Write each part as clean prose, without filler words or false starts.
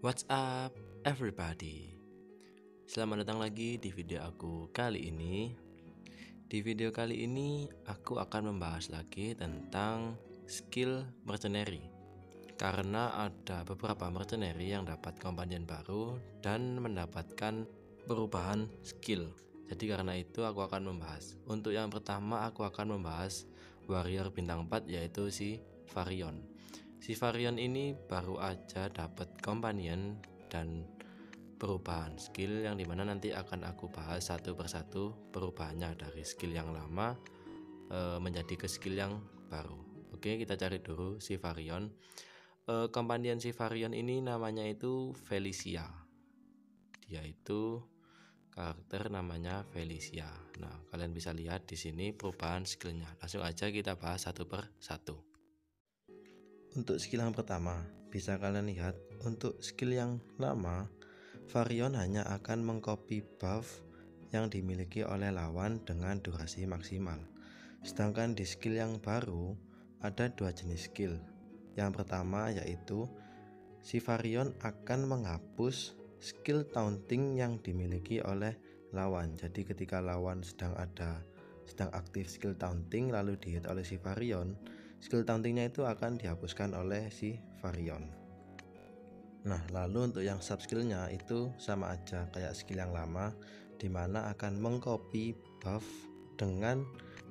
What's up everybody? Selamat datang lagi di video aku kali ini. Di video kali ini aku akan membahas lagi tentang skill mercenary. Karena ada beberapa mercenary yang dapat companion baru dan mendapatkan perubahan skill. Jadi karena itu aku akan membahas. Untuk yang pertama aku akan membahas warrior bintang 4 yaitu si Varion. Si Varion ini baru aja dapat companion dan perubahan skill yang dimana nanti akan aku bahas satu persatu perubahannya dari skill yang lama menjadi ke skill yang baru. Oke, kita cari dulu si Varion. Companion si Varion ini namanya itu Felicia. Dia itu karakter namanya Felicia. Nah, kalian bisa lihat di sini perubahan skillnya. Langsung aja kita bahas satu per satu. Untuk skill yang pertama, bisa kalian lihat untuk skill yang lama, Varion hanya akan mengcopy buff yang dimiliki oleh lawan dengan durasi maksimal. Sedangkan di skill yang baru, ada dua jenis skill. Yang pertama yaitu si Varion akan menghapus skill taunting yang dimiliki oleh lawan. Jadi ketika lawan sedang aktif skill taunting lalu dihit oleh si Varion, skill tauntingnya itu akan dihapuskan oleh si Varion. Nah, lalu untuk yang sub skillnya itu sama aja kayak skill yang lama, dimana akan mengcopy buff dengan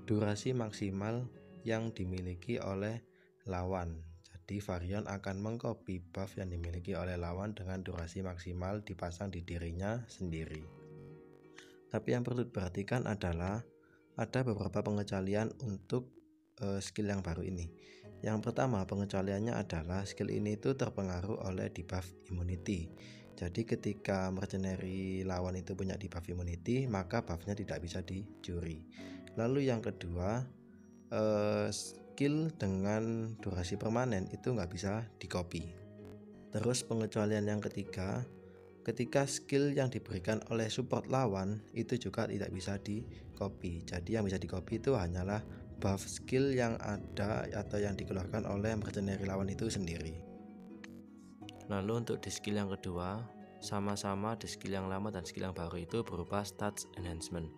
durasi maksimal yang dimiliki oleh lawan. Jadi Varion akan mengcopy buff yang dimiliki oleh lawan dengan durasi maksimal dipasang di dirinya sendiri. Tapi yang perlu diperhatikan adalah ada beberapa pengecualian untuk skill yang baru ini. Yang pertama, pengecualiannya adalah skill ini itu terpengaruh oleh debuff immunity. Jadi ketika mercenary lawan itu punya debuff immunity, maka buffnya tidak bisa dicuri. Lalu yang kedua, skill dengan durasi permanen itu nggak bisa di-copy. Terus pengecualian yang ketiga, ketika skill yang diberikan oleh support lawan itu juga tidak bisa di-copy. Jadi yang bisa di-copy itu hanyalah buff skill yang ada atau yang dikeluarkan oleh mercenary lawan itu sendiri. Lalu untuk di skill yang kedua, sama-sama di skill yang lama dan skill yang baru itu berupa stats enhancement.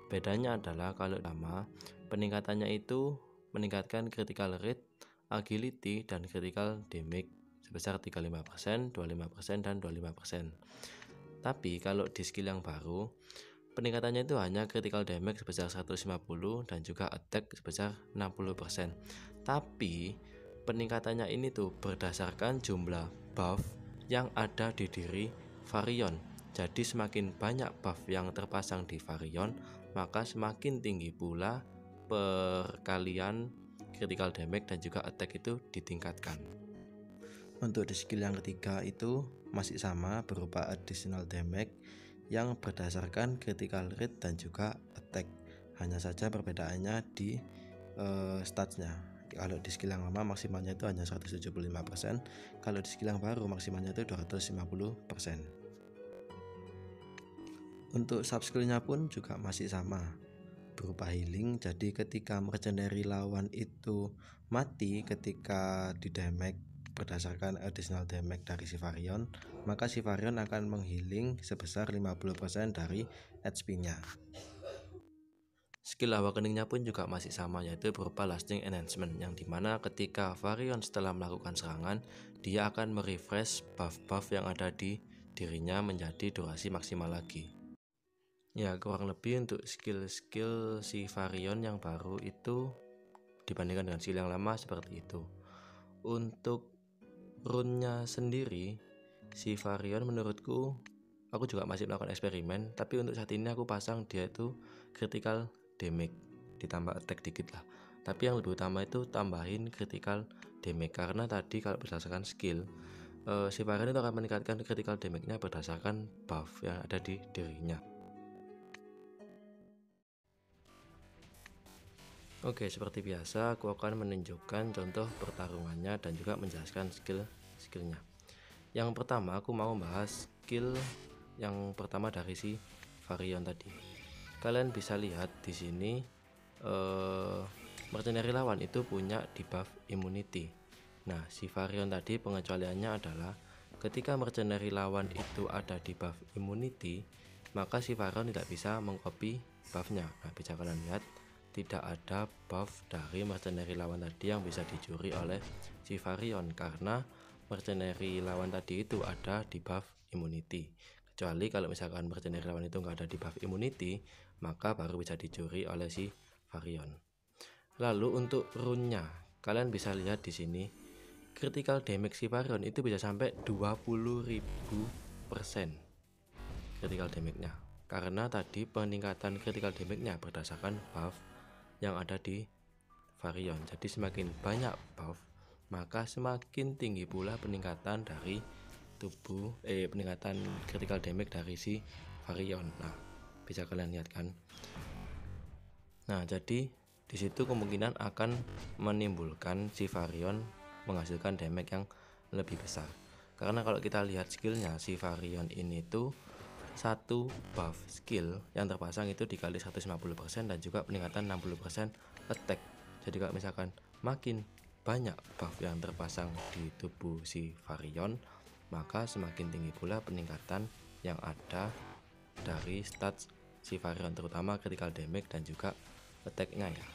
Bedanya adalah kalau lama, peningkatannya itu meningkatkan critical rate, agility, dan critical damage sebesar 35%, 25%, dan 25%. Tapi kalau di skill yang baru, peningkatannya itu hanya critical damage sebesar 150 dan juga attack sebesar 60%. Tapi peningkatannya ini tuh berdasarkan jumlah buff yang ada di diri Varion. Jadi semakin banyak buff yang terpasang di Varion, maka semakin tinggi pula perkalian critical damage dan juga attack itu ditingkatkan. Untuk di skill yang ketiga itu masih sama berupa additional damage yang berdasarkan critical rate dan juga attack. Hanya saja perbedaannya di statsnya. Kalau di skill yang lama maksimalnya itu hanya 175%, kalau di skill yang baru maksimalnya itu 250%. Untuk sub skillnya pun juga masih sama berupa healing. Jadi ketika mercenary lawan itu mati ketika di damage berdasarkan additional damage dari si Varion, maka si Varion akan menghealing sebesar 50% dari HP-nya. Skill awakeningnya pun juga masih sama, yaitu berupa lasting enhancement, yang dimana ketika Varion setelah melakukan serangan, dia akan merefresh buff-buff yang ada di dirinya menjadi durasi maksimal lagi. Ya, kurang lebih untuk skill-skill si Varion yang baru itu dibandingkan dengan skill yang lama seperti itu. Untuk rune-nya sendiri, si Varion menurutku, aku juga masih melakukan eksperimen, tapi untuk saat ini aku pasang dia itu critical damage ditambah attack dikit lah. Tapi yang lebih utama itu tambahin critical damage, karena tadi kalau berdasarkan skill, si Varion itu akan meningkatkan critical damage-nya berdasarkan buff yang ada di dirinya. Oke, seperti biasa aku akan menunjukkan contoh pertarungannya dan juga menjelaskan skillnya. Yang pertama aku mau membahas skill yang pertama dari si Varion tadi. Kalian bisa lihat di sini mercenary lawan itu punya debuff immunity. Nah, si Varion tadi pengecualiannya adalah Ketika mercenary lawan itu ada di buff immunity, maka si Varion tidak bisa mengcopy buffnya. Nah, bisa kalian lihat tidak ada buff dari mercenary lawan tadi yang bisa dicuri oleh si Varion, karena mercenary lawan tadi itu ada di buff immunity. Kecuali kalau misalkan mercenary lawan itu nggak ada di buff immunity, maka baru bisa dicuri oleh si Varion. Lalu untuk rune-nya, kalian bisa lihat di sini critical damage si Varion itu bisa sampai 20.000% critical damage-nya, karena tadi peningkatan critical damage-nya berdasarkan buff yang ada di Varion. Jadi semakin banyak buff, maka semakin tinggi pula peningkatan dari peningkatan critical damage dari si Varion. Nah, bisa kalian lihat kan. Nah, jadi disitu kemungkinan akan menimbulkan si Varion menghasilkan damage yang lebih besar. Karena kalau kita lihat skillnya si Varion ini tuh satu buff skill yang terpasang itu dikali 150% dan juga peningkatan 60% attack. Jadi kalau misalkan makin banyak buff yang terpasang di tubuh si Varion, maka semakin tinggi pula peningkatan yang ada dari stats si Varion, terutama critical damage dan juga attack-nya ya.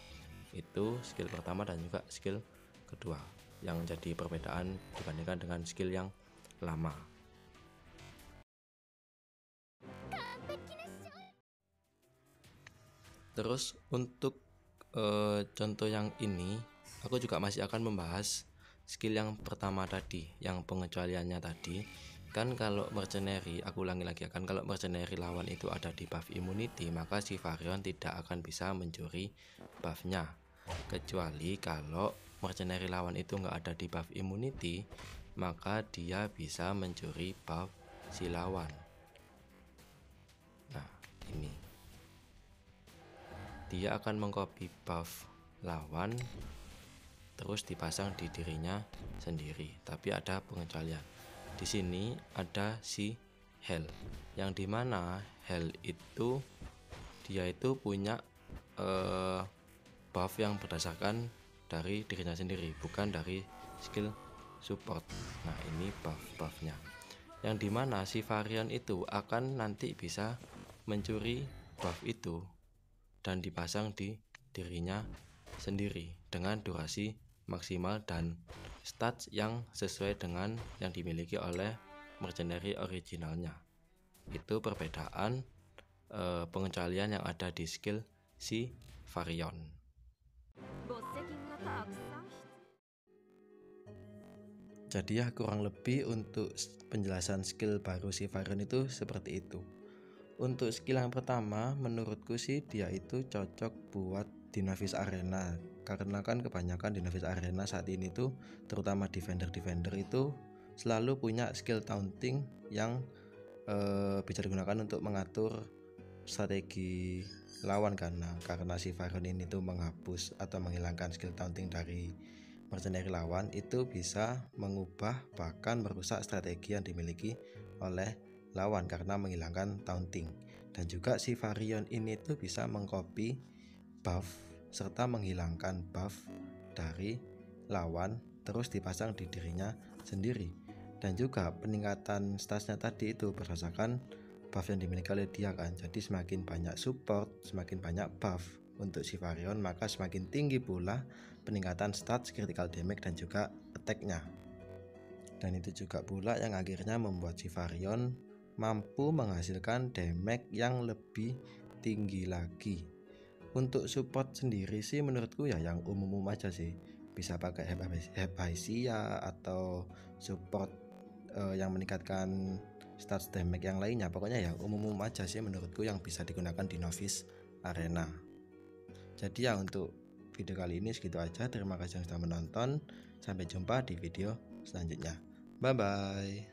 Itu skill pertama dan juga skill kedua yang jadi perbedaan dibandingkan dengan skill yang lama. Terus untuk contoh yang ini, aku juga masih akan membahas skill yang pertama tadi, yang pengecualiannya tadi. Kan kalau mercenary, aku ulangi lagi kan, kalau mercenary lawan itu ada di buff immunity, maka si Varion tidak akan bisa mencuri buffnya. Kecuali kalau mercenary lawan itu nggak ada di buff immunity, maka dia bisa mencuri buff si lawan. Nah, ini dia akan mengcopy buff lawan terus dipasang di dirinya sendiri. Tapi ada pengecualian. Di sini ada si Hel, yang dimana Hel itu dia itu punya buff yang berdasarkan dari dirinya sendiri, bukan dari skill support. Nah, ini buffnya, yang dimana si Varion itu akan nanti bisa mencuri buff itu dan dipasang di dirinya sendiri dengan durasi maksimal dan stats yang sesuai dengan yang dimiliki oleh mercenary originalnya. Itu perbedaan pengecualian yang ada di skill si Varion. Jadi ya kurang lebih untuk penjelasan skill baru si Varion itu seperti itu. Untuk skill yang pertama, menurutku sih dia itu cocok buat Dinavis Arena, karena kan kebanyakan Dinavis Arena saat ini tuh, terutama defender itu selalu punya skill taunting yang bisa digunakan untuk mengatur strategi lawan, karena si Varion ini tuh menghapus atau menghilangkan skill taunting dari mercenary lawan, itu bisa mengubah bahkan merusak strategi yang dimiliki oleh lawan karena menghilangkan taunting. Dan juga si Varion ini tuh bisa mengcopy buff serta menghilangkan buff dari lawan terus dipasang di dirinya sendiri. Dan juga peningkatan statsnya tadi itu berdasarkan buff yang dimiliki oleh dia kan. Jadi semakin banyak support, semakin banyak buff untuk si Varion, maka semakin tinggi pula peningkatan stats, critical damage dan juga attack-nya. Dan itu juga pula yang akhirnya membuat si Varion mampu menghasilkan damage yang lebih tinggi lagi. Untuk support sendiri sih menurutku ya yang umum-umum aja sih. Bisa pakai Hypatia atau support yang meningkatkan stats damage yang lainnya. Pokoknya yang umum-umum aja sih menurutku yang bisa digunakan di Novice Arena. Jadi ya untuk video kali ini segitu aja. Terima kasih yang sudah menonton. Sampai jumpa di video selanjutnya. Bye bye.